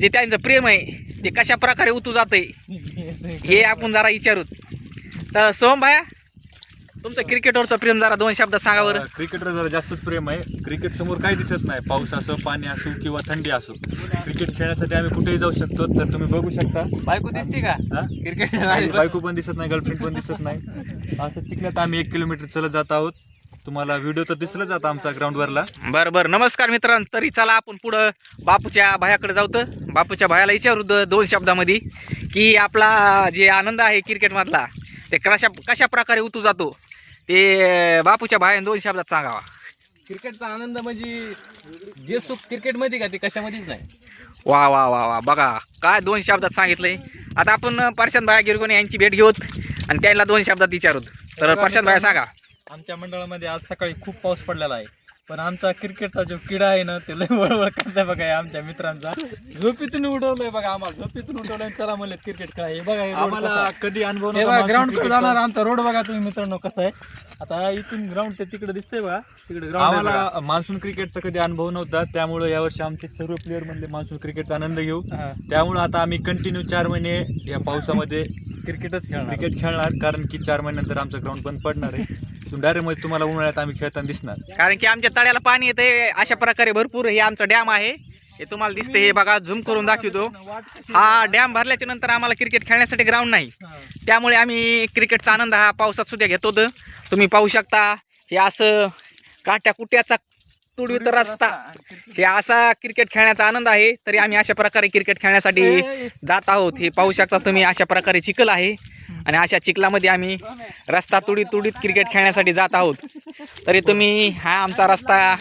जे त्यांचं प्रेम आहे ते कशा प्रकारे उतू जातंय हे आपण जरा विचारू. तर सोहम भाया, तुमचं क्रिकेटवरचं प्रेम जरा 2 शब्दात सांगा बरं. क्रिकेटवर जरा जास्तच प्रेम आहे. क्रिकेट समोर काही दिसत नाही, पाऊस असो, पाणी असो किंवा थंडी असो. क्रिकेट खेळण्यासाठी आम्ही कुठेही जाऊ शकतो. तर तुम्ही बघू शकता, बायको दिसते का क्रिकेट? बायको पण दिसत नाही, गर्लफ्रेंड पण दिसत नाही. असं चिखल्यात आम्ही 1 किलोमीटर चलत जात आहोत. तुम्हाला व्हिडिओ तर दिसलं जातं आमचा ग्राउंडवरला. बरं नमस्कार मित्रांनो. तरी चला आपण पुढं बापूच्या भायाकडे जाऊ. तर बापूच्या भायाला विचारू 2 शब्दामध्ये की आपला जे आनंद आहे क्रिकेटमधला ते कशा प्रकारे उतू जातो ते बापूच्या भायाने 2 शब्दात सांगावा. क्रिकेटचा आनंद म्हणजे जे सुख क्रिकेटमध्ये का ते कशामध्येच नाही. वा वा वा वा, बघा काय 2 शब्दात सांगितलंय. आता आपण प्रशांत भाया गिरगोणे यांची भेट घेऊत आणि त्यांना 2 शब्दात विचारूत. तर प्रशांत भाया सांगा. आमच्या मंडळामध्ये आज सकाळी खूप पाऊस पडलेला आहे, पण आमचा क्रिकेटचा जो किडा आहे ना ते लय वळवळ करताय बघा. आमच्या मित्रांचा झोपेतून उठवलंय बघा, आम्हाला झोपेतून उठवलंय. चला म्हणलं क्रिकेट काय बघा. आम्हाला कधी अनुभव ग्राउंड कडे जाणार आमचा रोड बघा तुम्ही मित्रांनो कसा आहे. आता इथून ग्राउंड ते तिकडे दिसतंय बघा, तिकडे ग्राउंड. आम्हाला मान्सून क्रिकेटचा कधी अनुभव नव्हता, त्यामुळे यावर्षी आमचे सर्व प्लेअर म्हणले मान्सून क्रिकेटचा आनंद घेऊ. त्यामुळे आता आम्ही कंटिन्यू 4 महिने या पावसामध्ये क्रिकेट खेळणार. कारण की 4 महिन्यानंतर आमचं ग्राउंड बंद पडणार आहे. डायरेक्ट मध्ये तुम्हाला उन्हाळ्यात आम्ही खेळताना दिसणार. कारण की आमच्या तळ्याला पाणी येते अशा प्रकारे भरपूर. हे आमचं डॅम आहे, हे तुम्हाला दिसते. हे बघा झूम करून दाखवतो. हा डॅम भरल्याच्या नंतर आम्हाला क्रिकेट खेळण्यासाठी ग्राउंड नाही, त्यामुळे आम्ही क्रिकेटचा आनंद हा पावसात सुद्धा घेतो. तुम्ही पाहू शकता हे असं काट्या कुट्याचा तुडवीत रस्ता, हे असा क्रिकेट खेळण्याचा आनंद आहे. तरी आम्ही अशा प्रकारे क्रिकेट खेळण्यासाठी जात आहोत. हे पाहू शकता तुम्ही, अशा प्रकारे चिखल आहे आणि अशा चिखलामध्ये आम्ही रस्ता तुडीत क्रिकेट खेळण्यासाठी जात आहोत. तरी तुम्ही हा आमचा रस्ता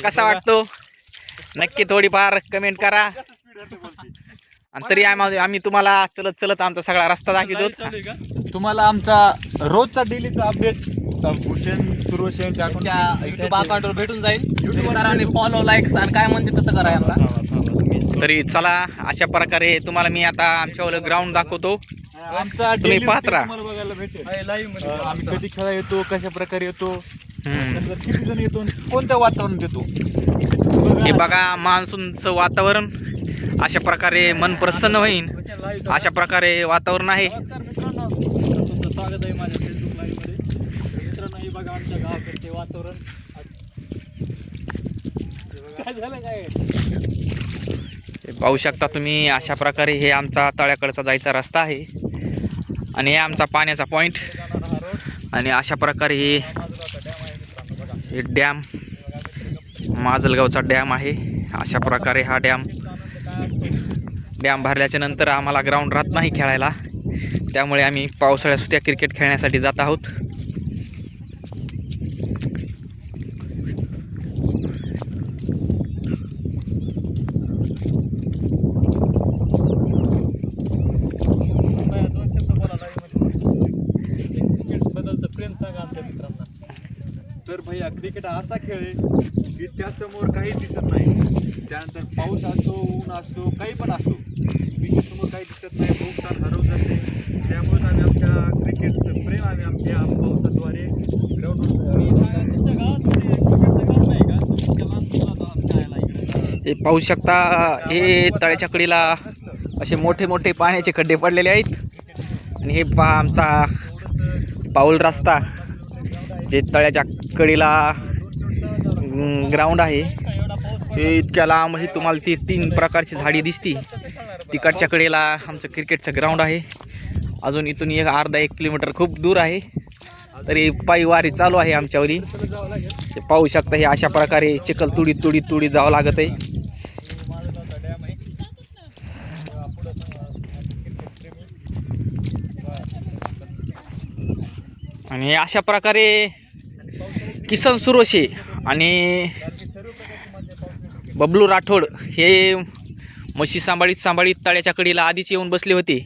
कसा वाटतो नक्की थोडीफार कमेंट करा. आणि तरी आम्ही तुम्हाला चलत आमचा सगळा रस्ता दाखवतो. तुम्हाला आमचा रोजचा डेलीचा अपडेट भूषण सुरवशेंच्या युट्यूब अकाउंटवर भेटून जाईल. आणि फॉलो लाईक्स आणि काय म्हणते तसं करा यांना. तरी चला अशा प्रकारे तुम्हाला मी आता आमच्या ग्राउंड दाखवतो. आमचा तुम्ही पाहत राहा. तुम्हाला बघायला भेटेल आम्ही कधी खेळा येतो, कशा प्रकारे येतो, किती जण येतो, कोणत्या वातावरणात येतो. हे बघा मान्सूनचं वातावरण, अशा प्रकारे मन प्रसन्न होईल अशा प्रकारे वातावरण आहे. तुमचं स्वागत आहे माझ्या फेसबुक लाईव्ह मध्ये. मित्रांनो हे बघा आमच्या गावाकडचे वातावरण. काय झालं काय पाहू शकता तुम्ही, अशा प्रकारे हे आमचा तळ्याकडचा जायचा रस्ता आहे आणि हे आमचा पाण्याचा पॉईंट. आणि अशा प्रकारे हे डॅम माजलगावचा डॅम आहे. अशा प्रकारे हा डॅम भरल्याच्या नंतर आम्हाला ग्राउंड राहत नाही खेळायला, त्यामुळे आम्ही पावसाळ्यात सुद्धा क्रिकेट खेळण्यासाठी जात आहोत. तर भैया क्रिकेट हा असा खेळ आहे की त्यासमोर काही दिसत नाही. त्यानंतर पाऊस असो, ऊन असो, काही पण असो, क्रिकेट समोर काही दिसत नाही. बहुतान हरवून जाते. त्यामुळे आम्ही आमच्या क्रिकेटचं प्रेम आम्ही आमच्या पावसाद्वारे हे पाहू शकता, हे तळ्याच्या कडीला असे मोठे पाण्याचे खड्डे पडलेले आहेत. आणि हे पहा आमचा पाऊल रस्ता, जे तळ्याच्या कडीला ग्राउंड आहे. हे इतक्या लांब ही तुम्हाला ती 3 प्रकारची झाडी दिसती. तिकडच्या कडेला आमचं क्रिकेटचं ग्राउंड आहे. अजून इथून अर्धा 1 किलोमीटर खूप दूर आहे. तरी पायी वारी चालू आहे आमच्यावरी. ते पाहू शकता हे अशा प्रकारे चिखल तुडीत जावं लागत आहे. आणि अशा प्रकारे किसन सुरोशे आणि बबलू राठोड हे म्हशी सांभाळीत तळ्याच्या कडीला आधीच येऊन बसले होते.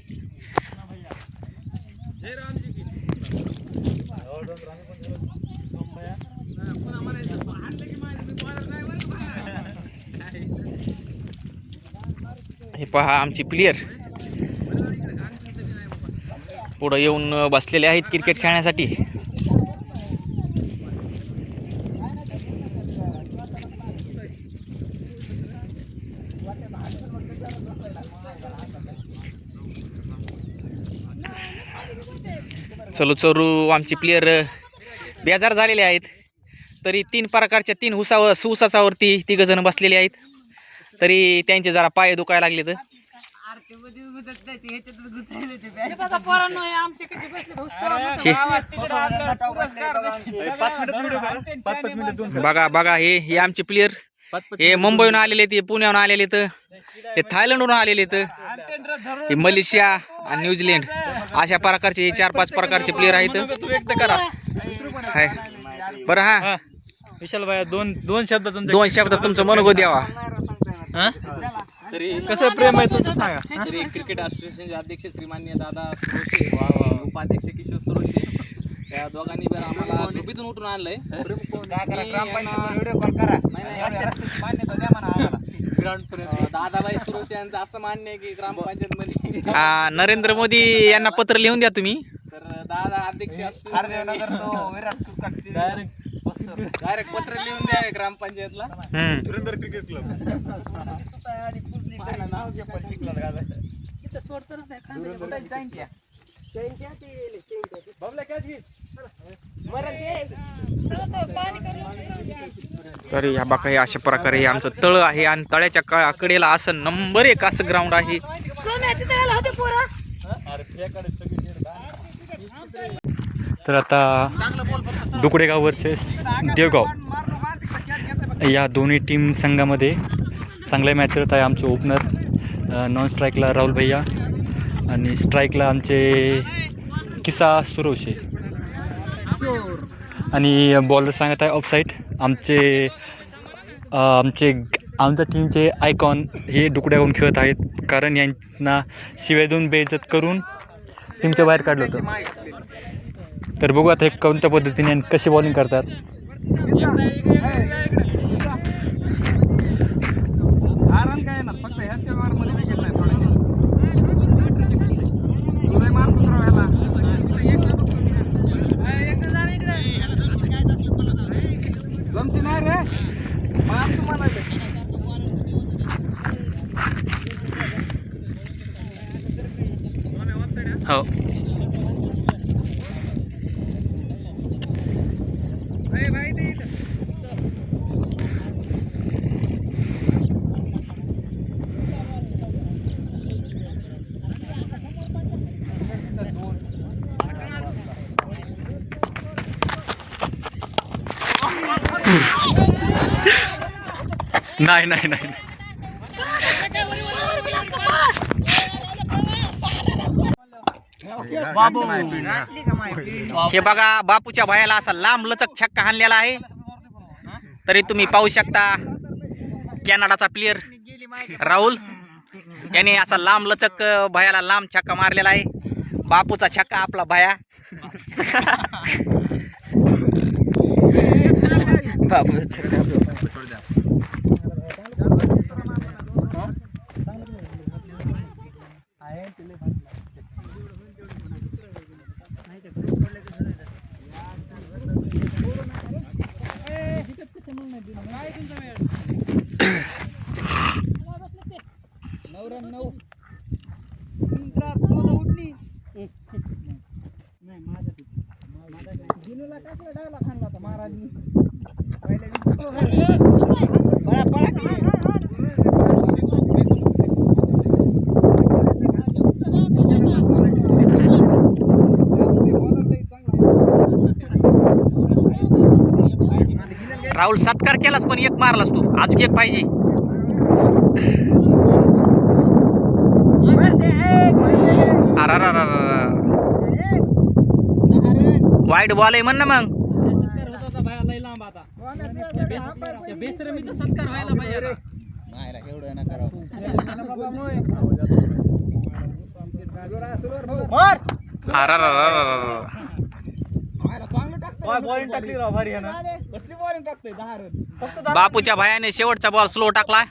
हे पहा आमची प्लेयर पुढे येऊन बसलेले आहेत क्रिकेट खेळण्यासाठी. चलू चलू आमचे प्लेयर बेजार झालेले आहेत. तरी 3 प्रकारच्या 3 उसाचावरती 3 जण बसलेले आहेत. तरी त्यांचे जरा पाय दुखायला लागले. तर बघा बघा हे आमचे प्लेयर हे मुंबईहून आलेले आहेत, पुण्याहून आलेले आहेत, हे थायलंडहून आलेले आहेत, हे मलेशिया आणि न्यूझीलंड अशा प्रकारचे 4-5 प्रकारचे प्लेयर आहेत. व्यक्त करा हाय बरं. हा विशाल भाई दोन शब्द दोन शब्दात तुमचं मनोगत द्यावा. तरी कसं प्रेम आहे तुमचं सांगा. तरी क्रिकेट असोसिएशनचे अध्यक्ष श्रीमान्य दादा सुरोशे, उपाध्यक्ष किशोर सुरोशे या दोघांनी जर आम्हाला झोपेतून उठून आणलंय. दादाबाई सुरोशे यांचं असं मान्य आहे की ग्रामपंचायत मध्ये नरेंद्र मोदी यांना पत्र लिहून द्या तुम्ही. तर दादा अध्यक्ष डायरेक्ट पत्र लिहून द्यावे ग्रामपंचायतला. सुरेंद्र क्रिकेट क्लब तर या बघा हे अशा प्रकारे हे आमचं तळ आहे आणि तळ्याच्या कडेला असं नंबर 1 असं ग्राउंड आहे. तर आता दुकडेगाव वर्सेस देवगाव या दोन्ही टीम संघामध्ये चांगल्या मॅच करत आहे. आमचे ओपनर नॉन स्ट्राईकला राहुल भैया आणि स्ट्राईकला आमचे किसा सुरोशे आणि बॉलर सांगत आहे ऑफसाईड. आमच्या टीमचे आयकॉन हे दुकड्याहून खेळत आहेत, कारण यांना शिव्या देऊन बेइज्जत करून टीमच्या बाहेर काढलं होतं. तर बघू आता हे कोणत्या पद्धतीने आणि कशी बॉलिंग करतात. हो नाही नाही नाही हे बघा बापूच्या भायाला असा लांब लचक छक्का हाणलेला आहे. तरी तुम्ही पाहू शकता कॅनडाचा प्लेयर राहुल याने असा लांब लचक भायाला लांब छक्का मारलेला आहे. बापूचा छक्का आपला भाया राहुल सत्कार केलास पण एक मारलास तू. अजून एक पाहिजे. वाईट बॉल आहे म्हण ना मग. बापूच्या भायाने शेवटचा बॉल स्लो टाकला.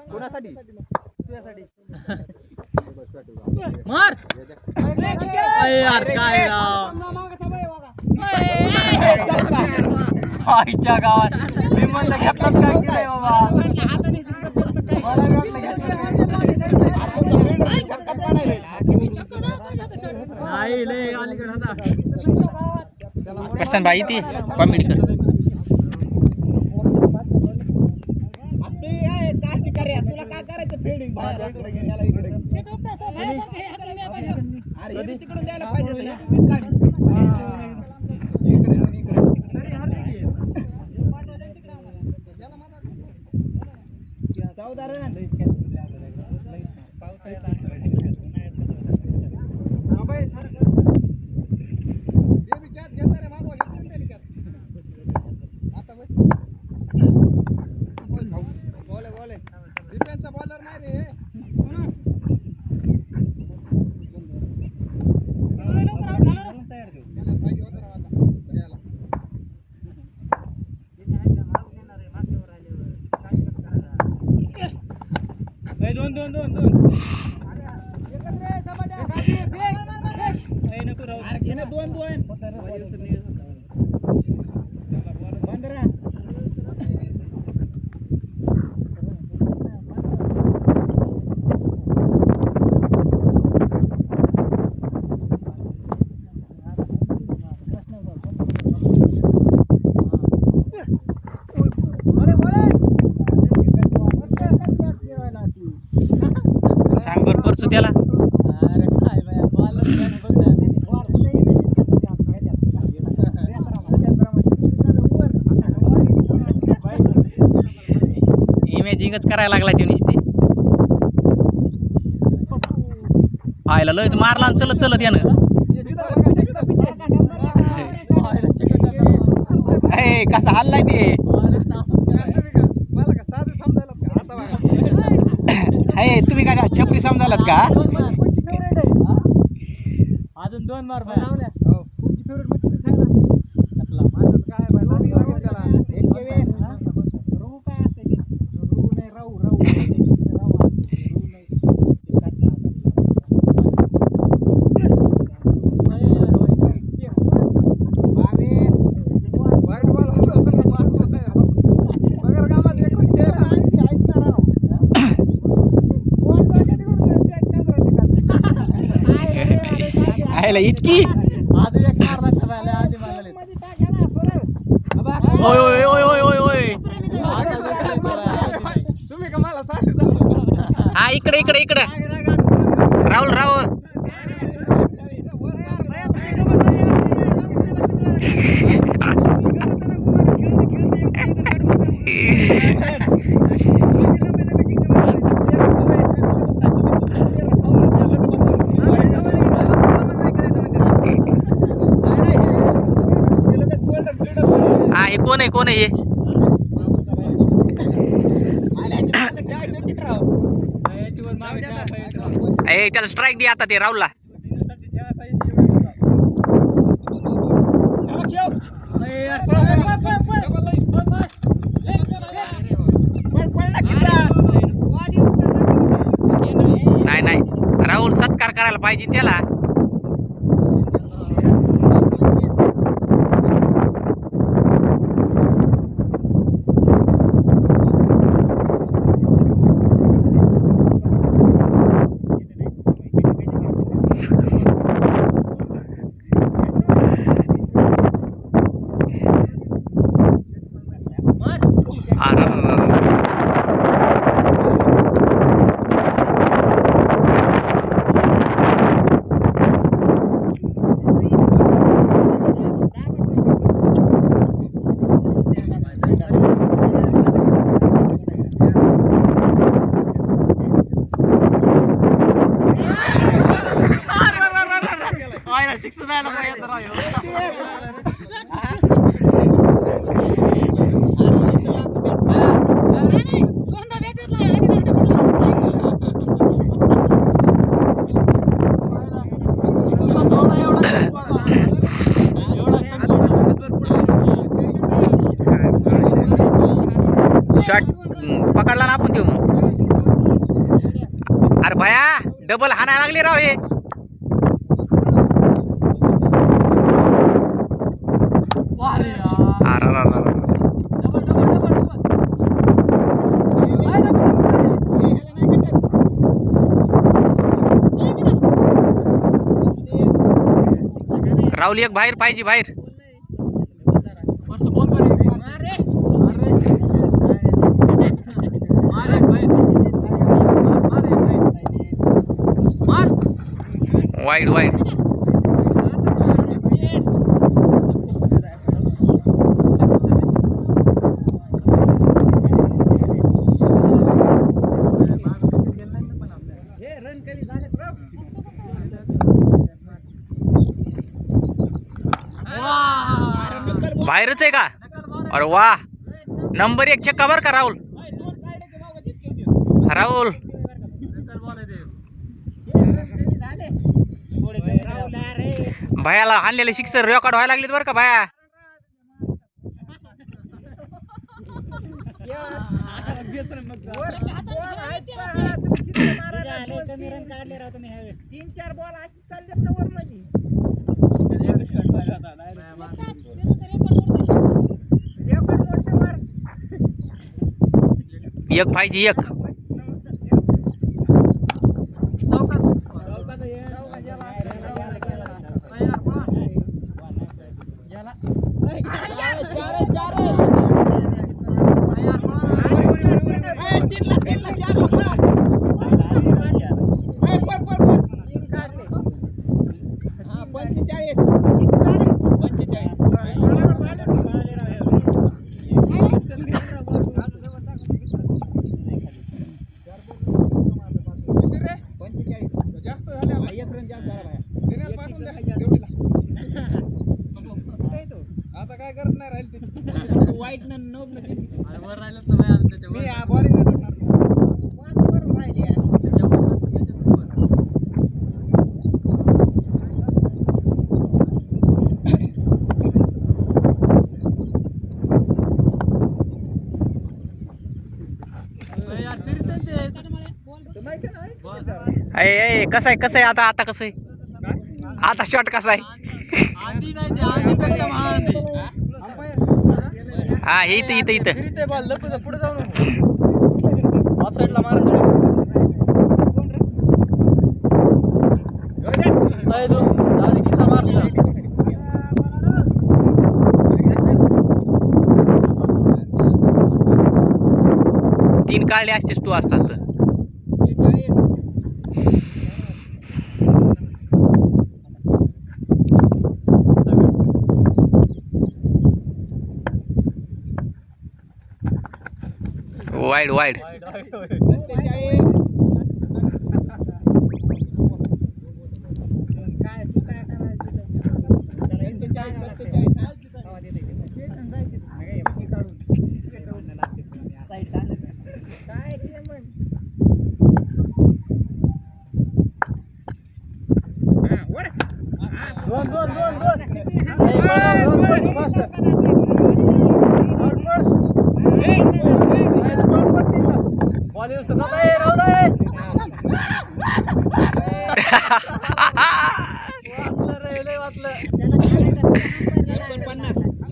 कोणासाठी मार अरे यार काय राव. आईच्या गावात मी म्हणलं घेतलं काय केलंय बाबा. नाही लय अलीकडे होता. करसान भाई ती कॉमेडी कर. सांग बरं परसू त्याला. अरे काय बाया बॉल इमेजिंगच करायला लागला ते नुसते. आयला लयच मारला आणि चलत चलत यानं. ए कसा हल्लाय ते. हे तुम्ही काय छपरी समजालात का. अजून 2 मार बाया. आयला इतकी. अजून एक मार लागला बाया. आधी मारले. ओय ओय ओय ओय ओय ओय. हा इकडे इकडे इकडे. राहुल राहुल. हा हे कोण आहे कोण आहे हे. ए त्याला स्ट्राईक दे आता ते राहुलला. नाही नाही राहुल सत्कार करायला पाहिजे त्याला. शिक्षा द्यायला शॉट पकडला ना आपण. ते मग अरे भया डबल हाणायला लागले राव हे. अरे अरे अरे अरे. राहुल एक बाहेर पाहिजे बाहेर. Wide wide. बाहेरच आहे का? अरे वा नंबर 1 चक्का बर का राहुल. राहुल भयाला आणलेले सिक्सर रेकॉर्ड व्हायला लागलेत बरं का भया. एक पाहिजे एक. आता काय करत नाही राहील ते वाईट नोब वर राहिलं तर बाया त्याच्यावर. मी बॉलिंग यार फिरते ते. कसं आहे आता आता कसं आहे आता शॉट कसा आहे. आधी नाही ते आधीपेक्षा महान आहे. हा हे इथं इथं फिरते बॉल लपू पुढे जाऊ नको. ऑफ साईडला मारायचं. नाही तू आधी किस्सा मारला. तीन काढले असतेस तू असतात तर. Wide wide.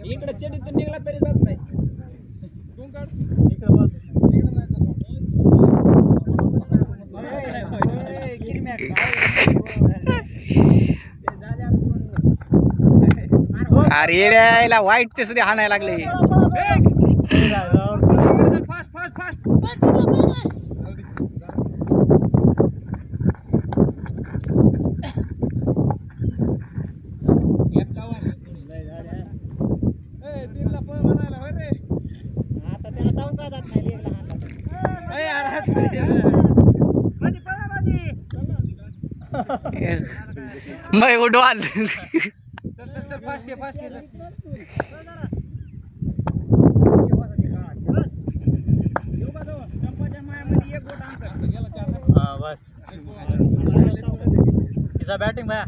इकडे चेडीतून निघला तरी जात नाही. अरे येड्याला वाईटचे सुद्धा हाणायला लागले. मैं उडवाल. बॅटिंग बाया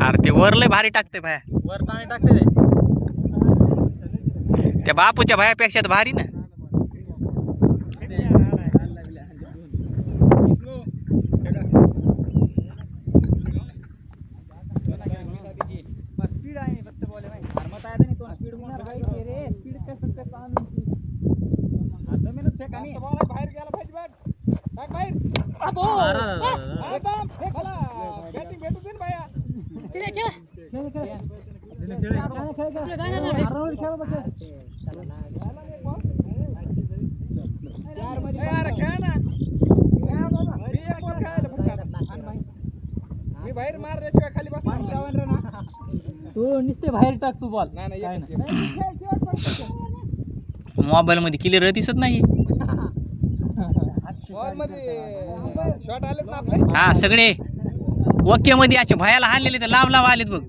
अरे ते वरले भारी टाकते भाया. वर पाणी टाकते ते. त्या बापूच्या भायापेक्षा तर भारी ना. तू नुसते बाहेर टाक तू बॉल. मोबाईल मध्ये क्लिअर दिसत नाही. हा सगळे ओके मध्ये असे भयाला हाणलेले तर लांब लांब आलेत बघ.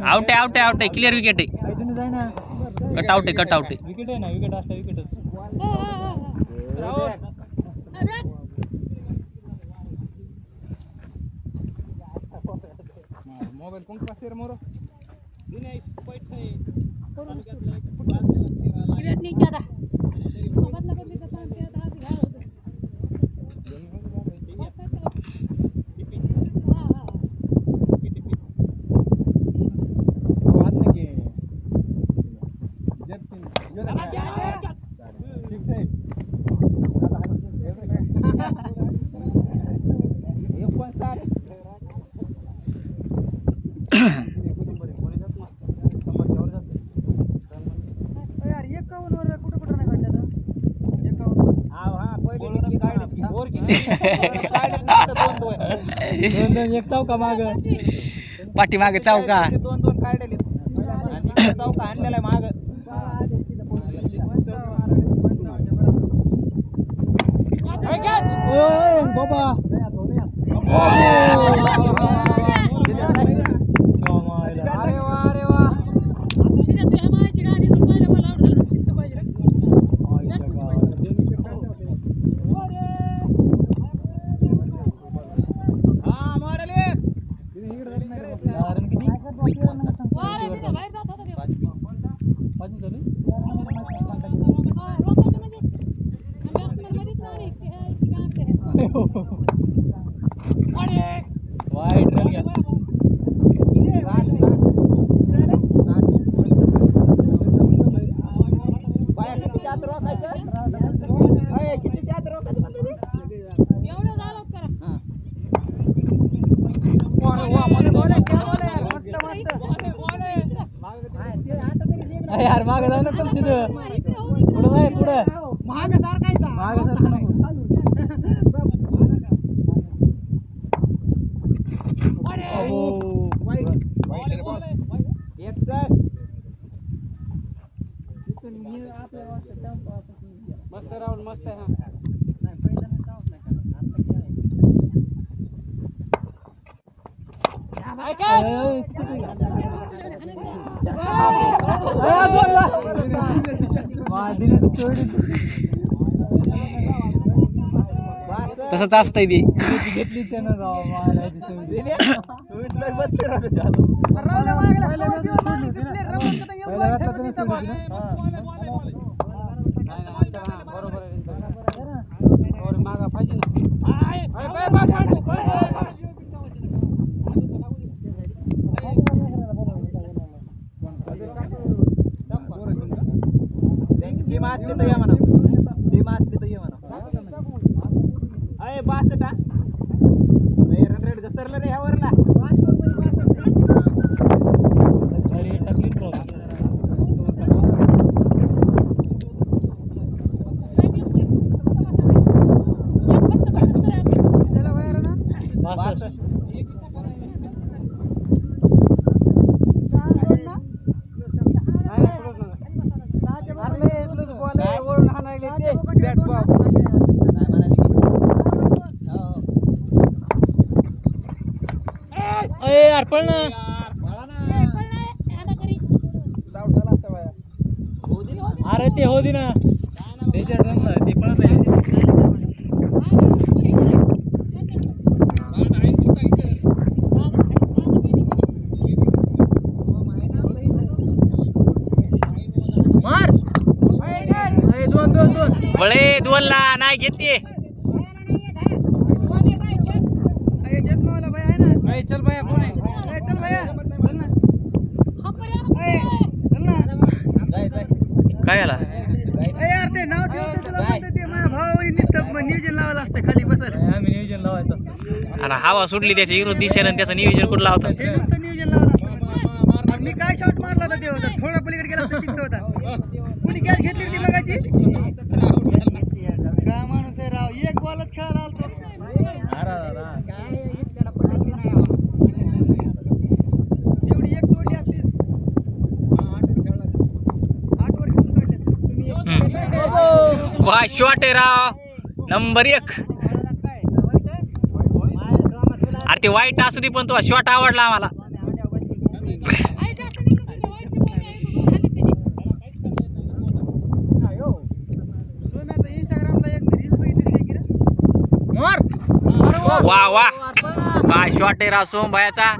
आउट आहे आउट आहे आउट आहे क्लिअर विकेट आहे. कट आउट आहे कट आउट आहे. विकेट आहे ना विकेट असला विकेटच. मोबाईल कोण पास मोरो दोन एक चौका माग पाठीमागे चौका. दोन काढले चौका आणलेला माग. बाबा वाईट रन घ्या. यार मागे जाऊ नका सीधं. पुढं नाही पुढं माग सारखायचा. मस्त राहुल मस्त आहे. तसंच असतंय ते. घेतली त्यानं राव मागा पाहिजे ना. त्यांची टीम असली तर या म्हणा. टीम असली तर ये म्हणा. अय 62 रन रेट घसरलं रे ह्यावर ना. टाकली क्रॉस. यार पण झाला असता बाया. अरे ते हो दे ना त्याच्या रनला ते पळत आहे मार दोन दोन दोन बळे 2 ला नाही घेते चल भैया कोण आहे चल भैया चल ना काय आला यार ते नाव ठेवते ते माझा भाऊ नुसतं नियोजन लावायला असतं खाली बसायला आम्ही नियोजन लावायचं असतं अरे हवा सुटली त्याच्या विरोध दिशेनं आणि त्याचं नियोजन कुठला होता हे नुसतं नियोजन लावायला असतं मी काय शॉट मारला होता ते होता थोडा पलीकडे गेला तर शिक्स होता कुणी कॅच घेतली ती मगाची काय माणूस आहे राव एक बॉलच खेळायला आलतो तेवढी एक सोडली असतीस 8 वर खेळून काढले तुम्ही वा शॉट आहे राव नंबर 1 अरे ते वाईट असू दे पण तो शॉट आवडला आम्हाला इंस्टाग्रामला एक रील्स बघितली काय की मार वा वा काय शॉट आहे राव सोम भायाचा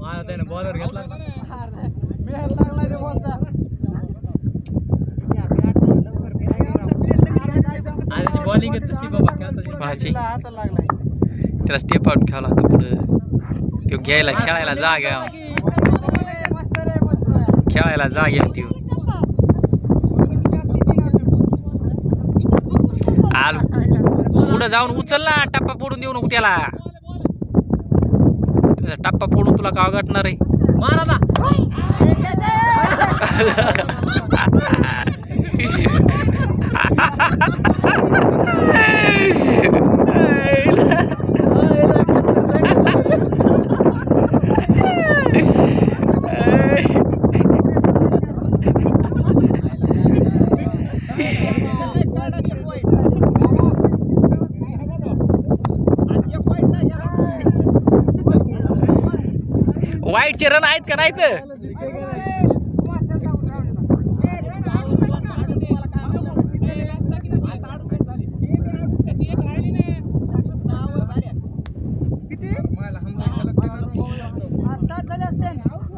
मला त्याने बॉलर घेतला आणि बॉलिंग येत तशी बाबा खेळता भाजी हात लागलाय त्याला स्टेप आउट खेळला होता पुढं तो घ्यायला खेळायला जाग आहे मस्त रे मस्त खेळायला जाग आहे त्यो आल पुढं जाऊन उचलला टप्पा पडून देऊ नको त्याला त्याचा टप्पा पडून तुला का गाठणार आहे मारा ना वाईटचे रन आहेत का नाही तर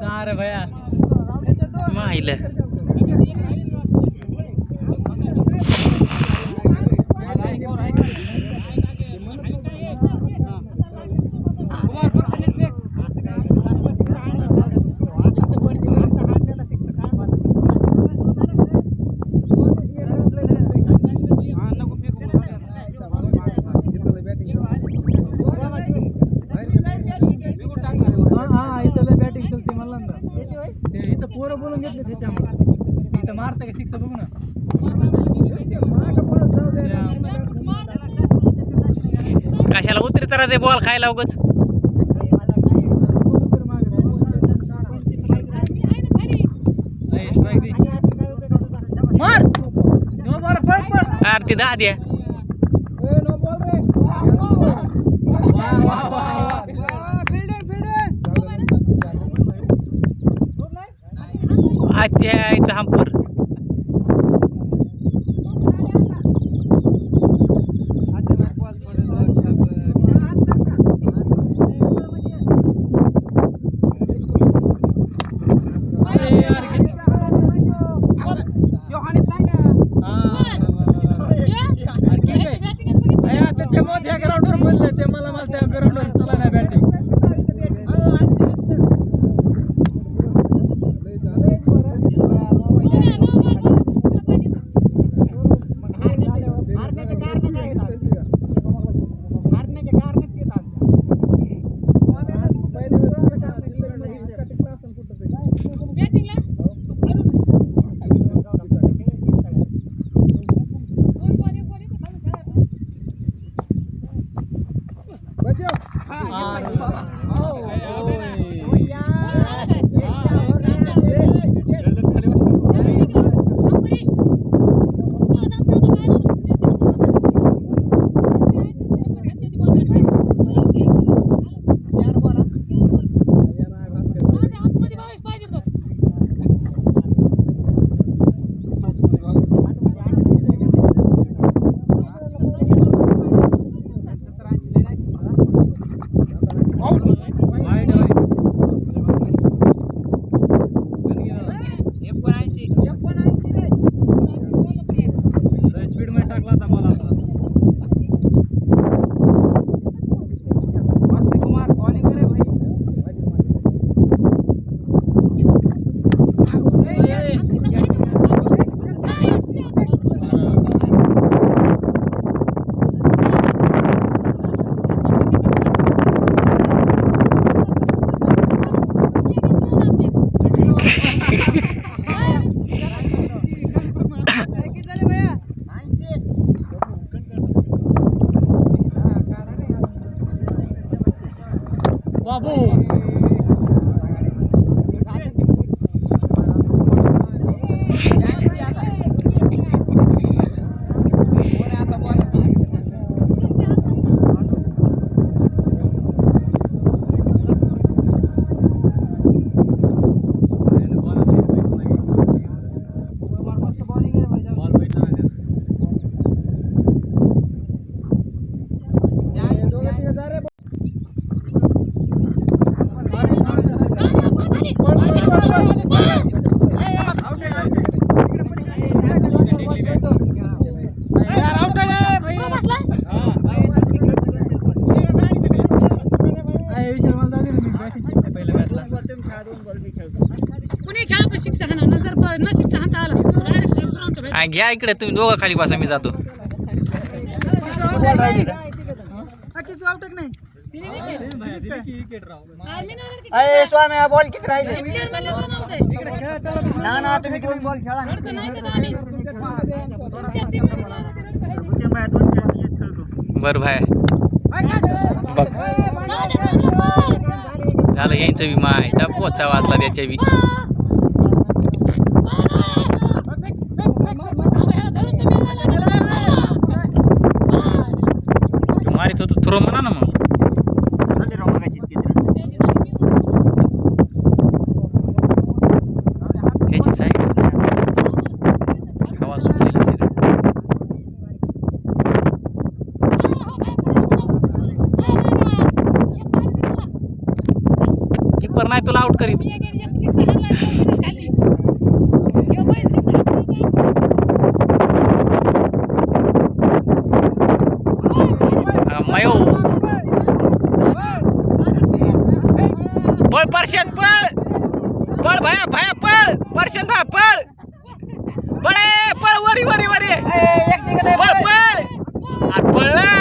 सारे भैया माहिलं बॅटिंग चलते मला ना इथं पोरं बोलून घेतले त्याच्यामुळे इथं मारता का सिक्स बघू ना कशाला उतरी तर ते बॉल खायला उगच मार नो बॉल पळ पळ आरती 10 द्या आत्याचा हंपर त्याच्यामुळे त्या ग्राउंडवर बोलले ते मला त्या ग्राउंडवर चला नाही बॅटिंग घ्या इकडे तुम्ही दोघं खाली बसा मी जातो स्वामी बॉल किती राहिले ना तुम्ही दोन बॉल खेळा बर भाई बघ झालं यांचं बी मायचा पोचा वाचला त्याच्या बी मारित होतो थ्रो म्हणा ना मग ह्याची साईड हवा सुटलेली सगळी किपर नाही तुला आउट करीत मयो पळ परशन पळ पळ भया भया पळ परशन भया पळ पळ पळ वरी वरी वरी पळ पळ पळला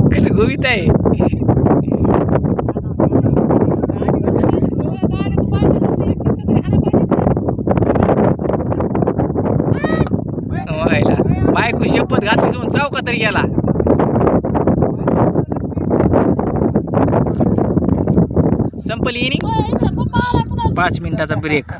कसं गोवित आहे बायको शपथ घातली जाऊन चौका तरी गेला संपली इनिंग 5 मिनिटाचा ब्रेक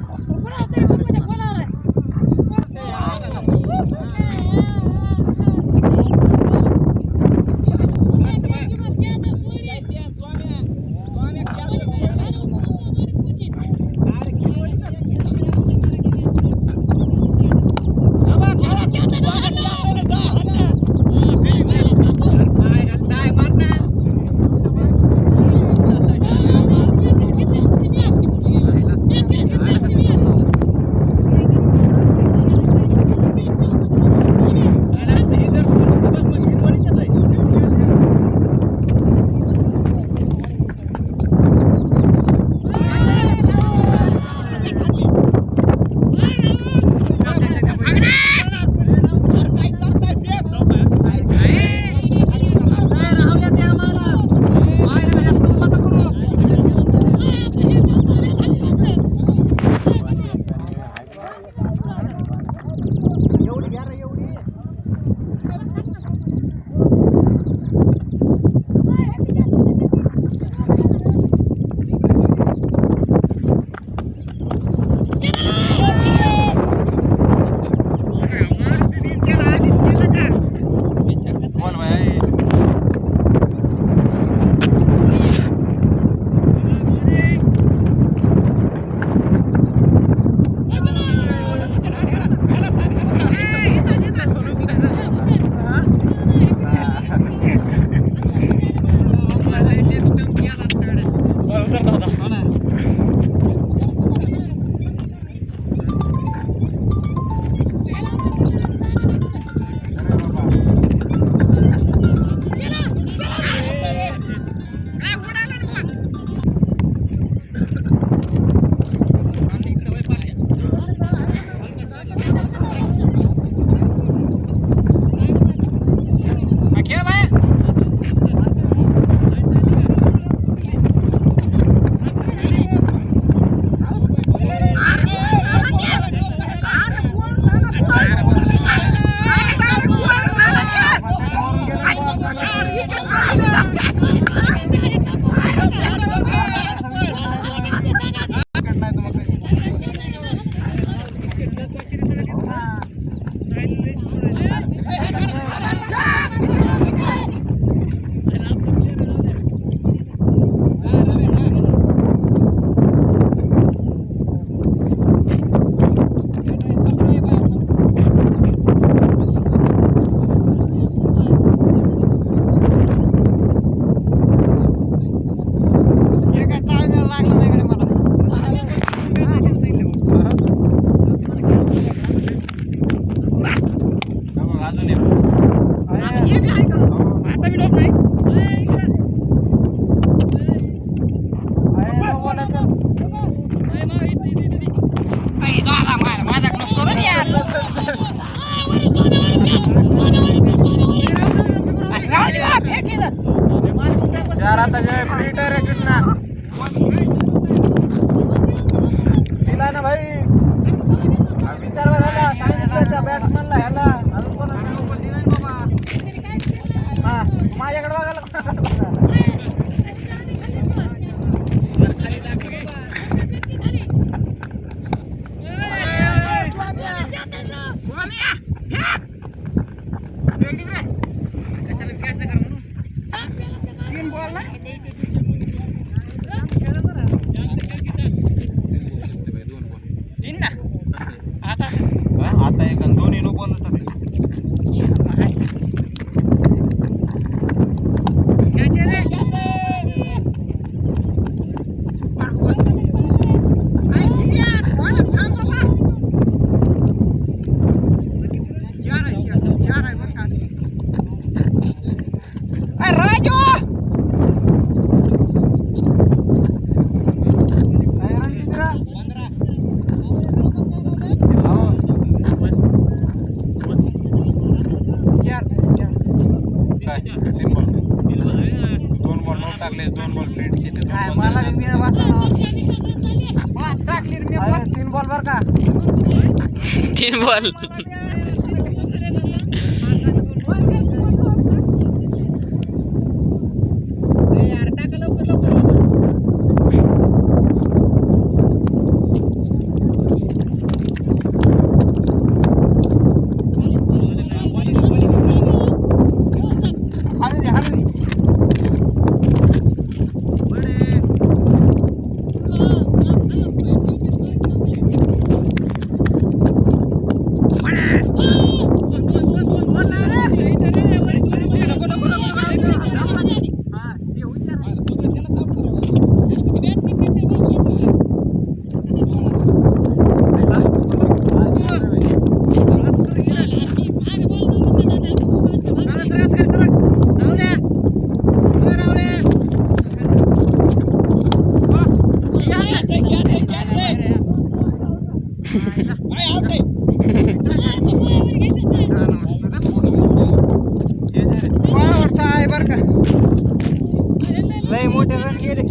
यार आता जय फ्रीटर आहे कृष्णा दिला ना भाई विचार झाला सांगितलं बॅट्समॅनला ह्याला अजून कोण हा माझ्याकडे बघायला आता एक दोन्ही नो बॉल दोन बॉल नोट टाकले दोन बॉल प्लेटचे मला टाकली 3 बॉल बर का 3 बॉल लय मोठे रन गेले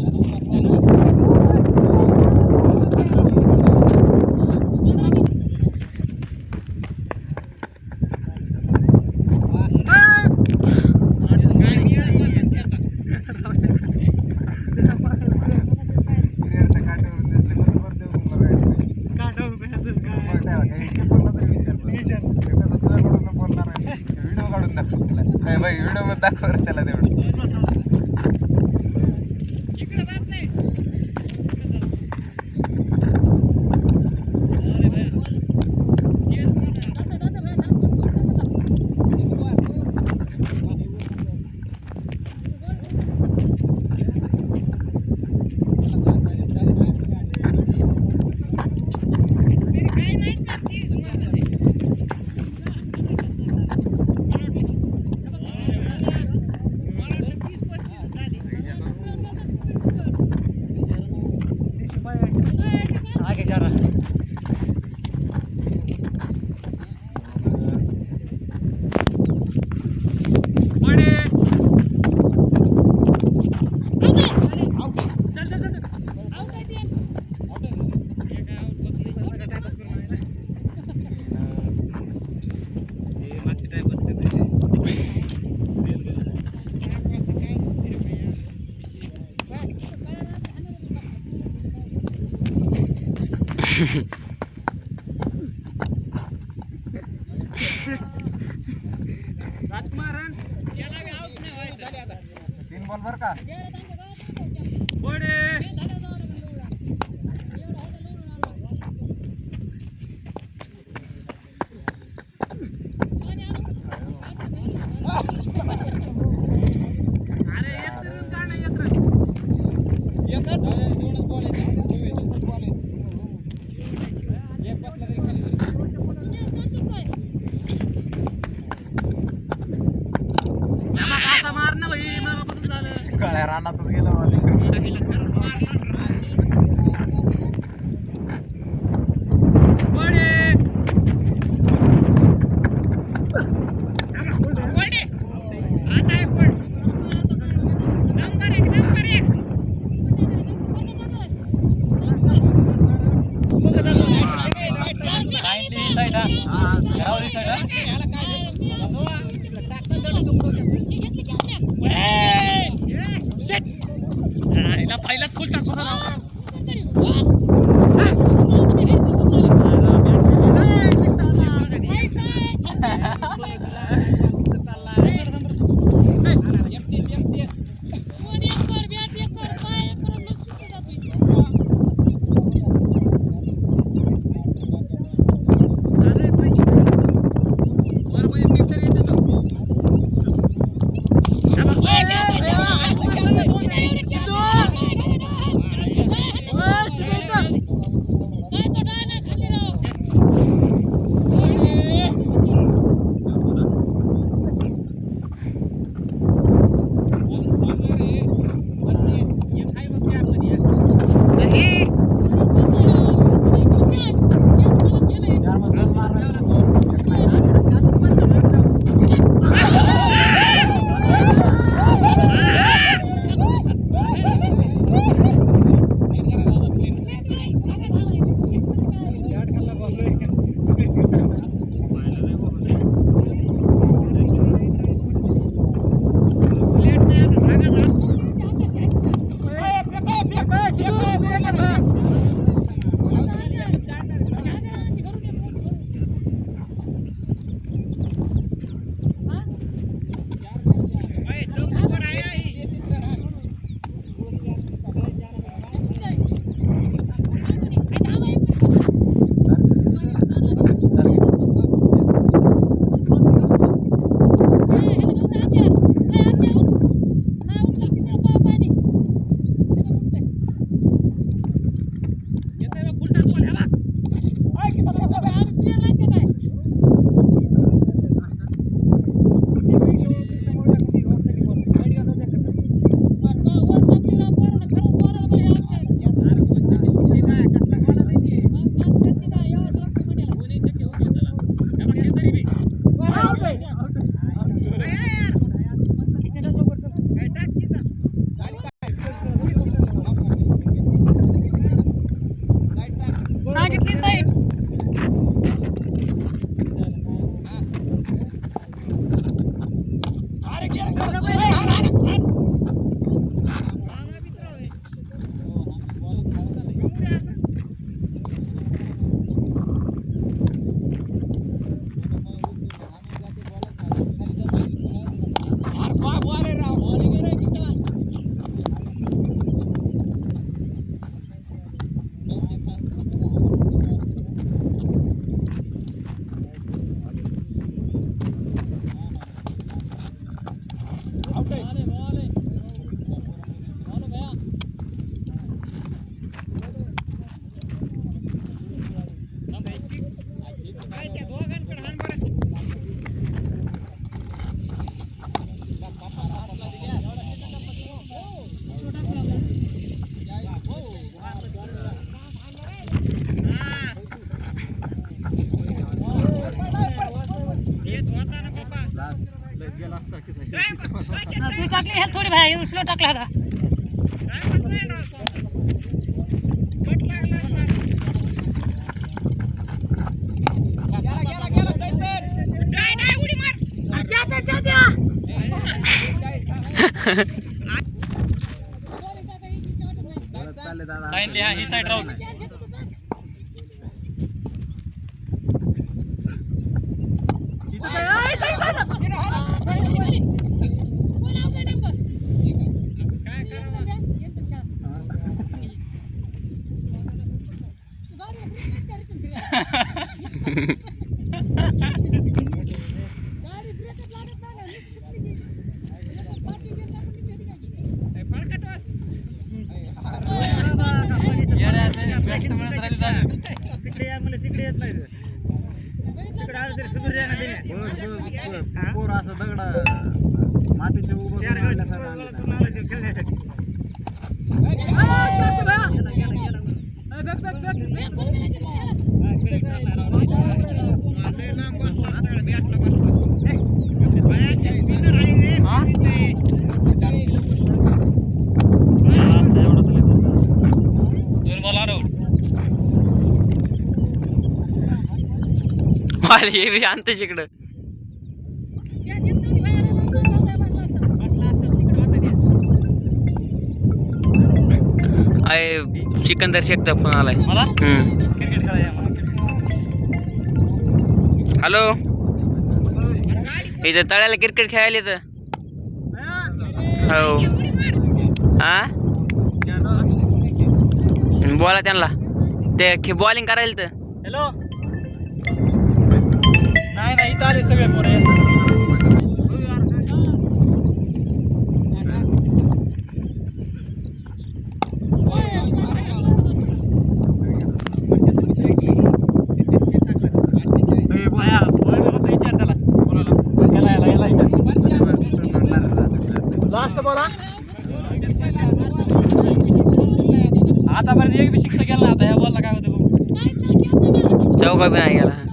व्हिडिओ मध्ये दाखव त्याला तेवढं इशारा. तीन बॉल बर का गळ्या रानातच गेला पहिलाच फुलता Hey, तू टाकली हे थोडी भाई उसलो टाकला होता सांगितले हा ही साईड राहून तिकडे या मला तिकडे येत नाही तिकडे आलं तरी सुधीर या ना पोर असं दगडा मातीचे उभं खेळण्यासाठी हे बी शांत इकडं सिकंदर शेखचा फोन आलाय मला. क्रिकेट खेळायला हॅलो इथं तळ्याला क्रिकेट खेळायला येतं हो हा बोला त्यांना ते बॉलिंग करायला तर हॅलो नाही नाही इथं आले सगळे पोरं लास्ट बोला आतापर्यंत एक बी शिक्षा केला आता ह्या बॉलला काय होतं बघू चौका बी नाही गेला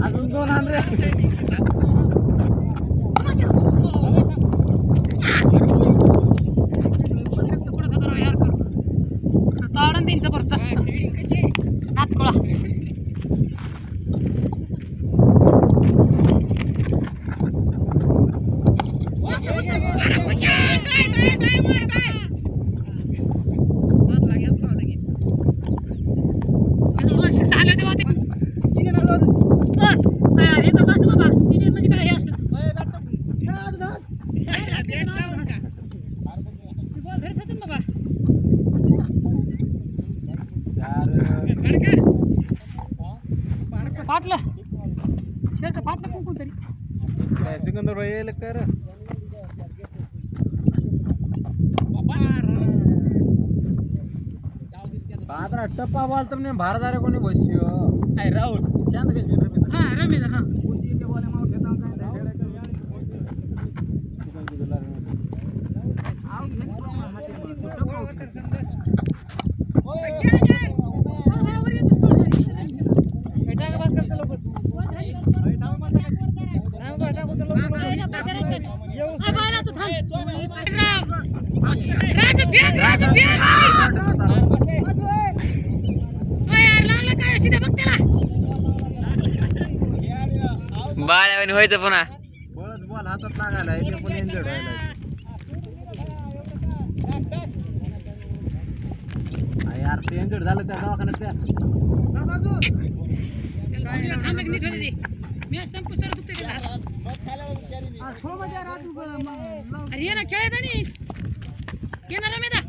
अजून 2 हाणले जबरदस्त नातकुळा पाटलं शेट पाटलं कोणतरी सिकंदर भाई येईल कर बादरा टप्पा बॉल तुमने भारदारे कोणी बसयो काय राहुल शांत हा रमेश हा बाळ्यावानी व्हायचं पुन्हा बळच बॉल हातात लागायला ते पण इंजर्ड व्हायला यार ते इंजर्ड झालं त्या दवाखान्यात त्या अरे ये ना खेळत नाही ये ना रमेदा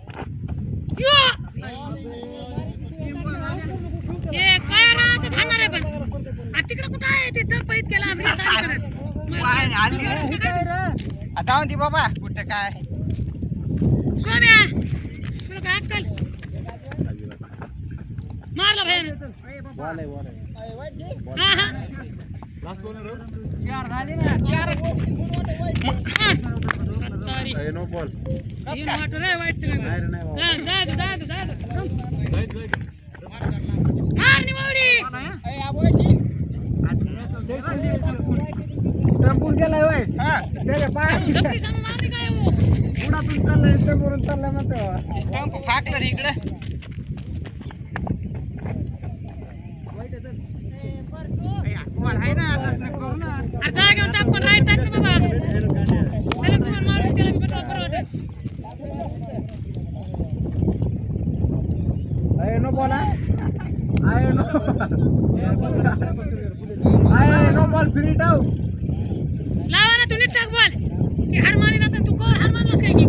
ये काय राहत थांबणार आहे पण तिकडे कुठं आहे ते टप्पा केला आता ती बाबा कुठं काय स्वाम्या तुला काय अक्कल मारला भयान बॉल आहे हा हा लास्ट बॉलर नो बॉल टंपून गेलाय होय त्याच्या पायात उडातून चाललाय टंपूरून चाललाय म्हणतो फाकलं इकडे आहे ना आताच नको करू ना जागेवर टाक पण राईट टाक ना बाबा सलग दोन मारून त्याला मी पेट्रोल परवडत आहे नो बॉल आहे नो बॉल फ्री टाव लावा ना तू नीट टाक बोल की हार मारी ना तर तू कोर हार मारलास काय की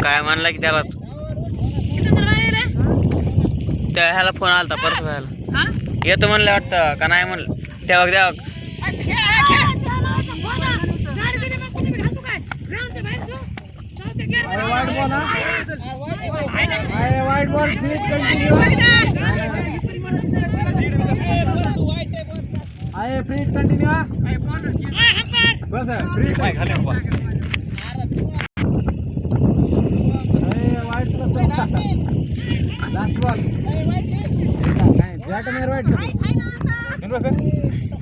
काय म्हणलं की त्याला सिकंदर बाहेर आहे त्या ह्याला फोन आलता परत व्हायला हा येतो म्हणलं वाटतं का नाही म्हणलं तेव्हा वाईट बॉल आहे वाईट बॉल आहे फ्री कंटिन्यू बस फ्री लास्ट बॉल वाईट